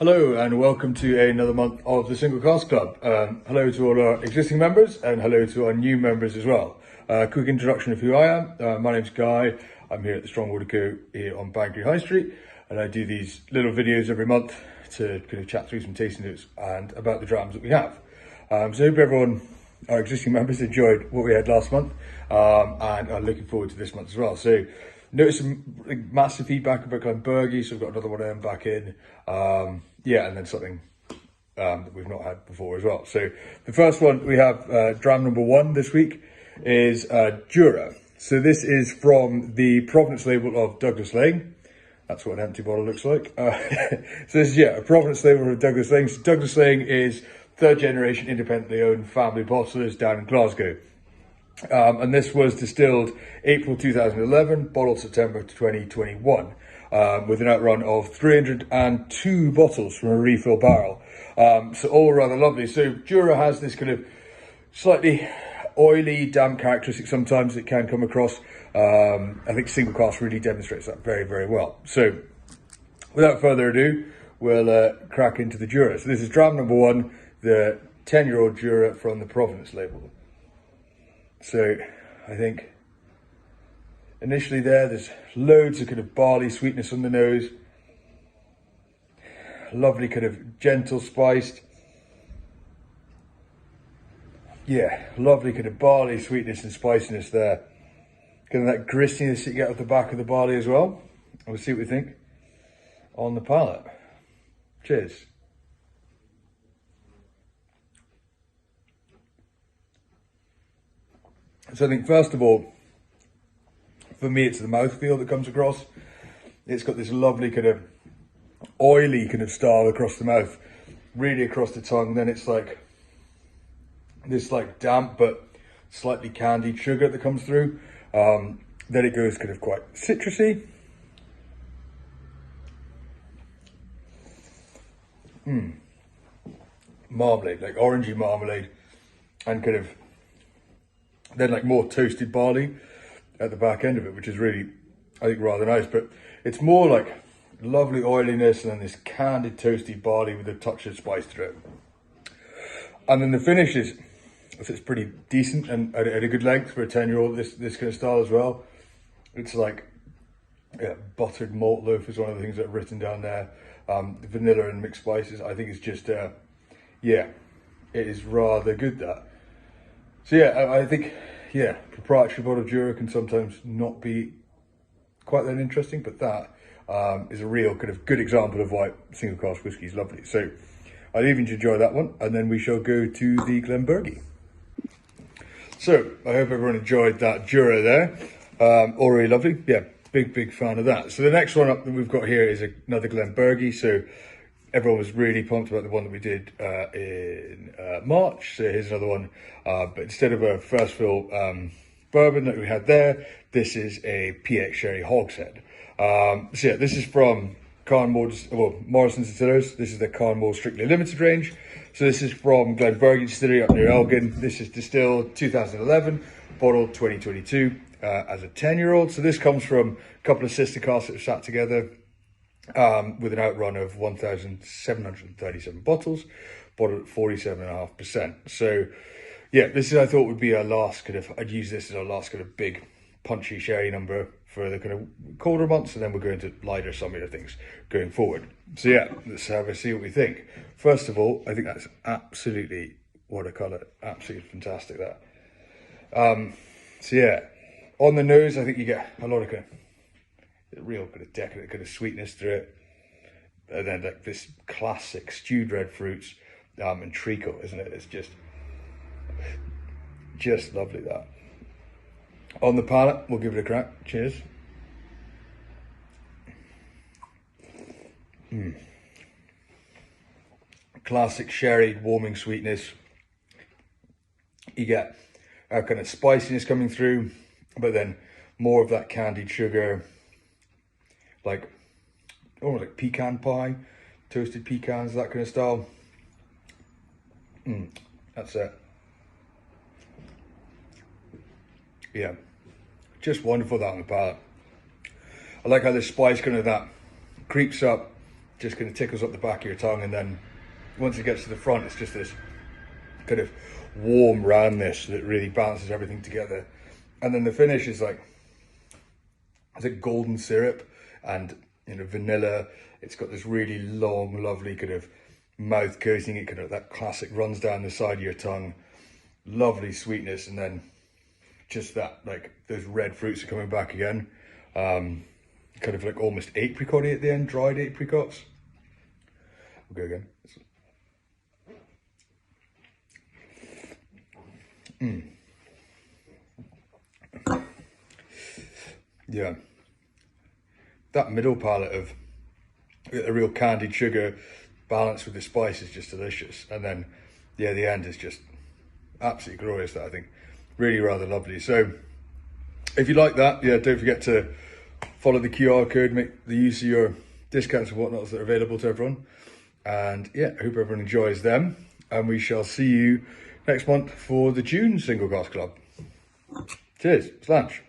Hello and welcome to another month of the Single Cask Club. Hello to all our existing members and hello to our new members as well. Quick introduction of who I am. My name's Guy. I'm here at the Strong Water Co here on Banbury High Street, and I do these little videos every month to kind of chat through some tasting notes and about the drams that we have. So I hope everyone, our existing members, enjoyed what we had last month and are looking forward to this month as well. So noticed some massive feedback about Glen Bergie, so we've got another one of them back in. And then something that we've not had before as well. So the first one we have, dram number 1 this week, is Jura. So this is from the Provenance label of Douglas Lane. That's what an empty bottle looks like. So this is, a Provenance label of Douglas Lane. So Douglas Lane is third generation independently owned family bottlers down in Glasgow. And this was distilled April 2011, bottled September 2021, with an outrun of 302 bottles from a refill barrel. So all rather lovely. So Jura has this kind of slightly oily, damp characteristic sometimes it can come across. I think Single Cask really demonstrates that very, very well. So without further ado, we'll crack into the Jura. So this is dram number 1, the 10-year-old Jura from the Provenance label. So I think initially there's loads of kind of barley sweetness on the nose. Lovely kind of gentle spiced. Yeah, lovely kind of barley sweetness and spiciness there. Kind of that grittiness that you get off the back of the barley as well. We'll see what we think on the palate. Cheers. So I think first of all, for me, it's the mouthfeel that comes across. It's got this lovely kind of oily kind of style across the mouth, really across the tongue. Then it's like this like damp but slightly candied sugar that comes through. Then it goes kind of quite citrusy. Marmalade, like orangey marmalade, and kind of then like more toasted barley at the back end of it, which is really, I think, rather nice. But it's more like lovely oiliness and then this candied toasty barley with a touch of spice through it. And then the finish is, it's pretty decent and at a good length for a 10-year-old, this kind of style as well. It's like, buttered malt loaf is one of the things that are written down there. Vanilla and mixed spices, I think it's just, it is rather good, that. So I think, proprietary bottled Jura can sometimes not be quite that interesting, but that is a real kind of good example of why Single Cask whiskey is lovely. So I leave you to enjoy that one, and then we shall go to the Glen Bergie. So I hope everyone enjoyed that Jura there. All really lovely. Yeah, big fan of that. So the next one up that we've got here is another Glen Bergie. So everyone was really pumped about the one that we did in March. So here's another one. But instead of a first fill bourbon that we had there, this is a PX Sherry Hogshead. This is from Morrison's Distillers. This is the Carnmore Strictly Limited range. So this is from Glen Bergie Distillery up near Elgin. This is distilled 2011, bottled 2022 as a 10-year-old. So this comes from a couple of sister casks that have sat together. With an outrun of 1,737 bottles, bottled at 47.5%. So, this is, I thought, would be our last kind of, I'd use this as our last kind of big punchy sherry number for the kind of colder months, and then we're going to lighter, summier things going forward. So let's have a see what we think. First of all, I think that's absolutely, what a colour, absolutely fantastic that. On the nose, I think you get a lot of kind of real kind of decadent kind of sweetness through it, and then like this classic stewed red fruits and treacle, isn't it? It's just lovely that. On the palate, we'll give it a crack. Cheers. Classic sherry warming sweetness. You get a kind of spiciness coming through, but then more of that candied sugar, like almost like pecan pie, toasted pecans, that kind of style. That's it. Just wonderful that on the palate. I like how the spice kind of that creeps up just kind of tickles up the back of your tongue, and then once it gets to the front, it's just this kind of warm roundness that really balances everything together. And then the finish is like, it's like golden syrup and, you know, vanilla. It's got this really long, lovely kind of mouth coating. It kind of, that classic runs down the side of your tongue, lovely sweetness, and then just that, like, those red fruits are coming back again. Kind of like almost apricot at the end, dried apricots. We'll go again. Yeah, that middle palate of a real candied sugar balanced with the spice is just delicious. And then, yeah, the end is just absolutely glorious, that I think. Really rather lovely. So if you like that, yeah, don't forget to follow the QR code, make the use of your discounts and whatnots that are available to everyone. And yeah, I hope everyone enjoys them. And we shall see you next month for the June Single Cask Club. Cheers, slanch.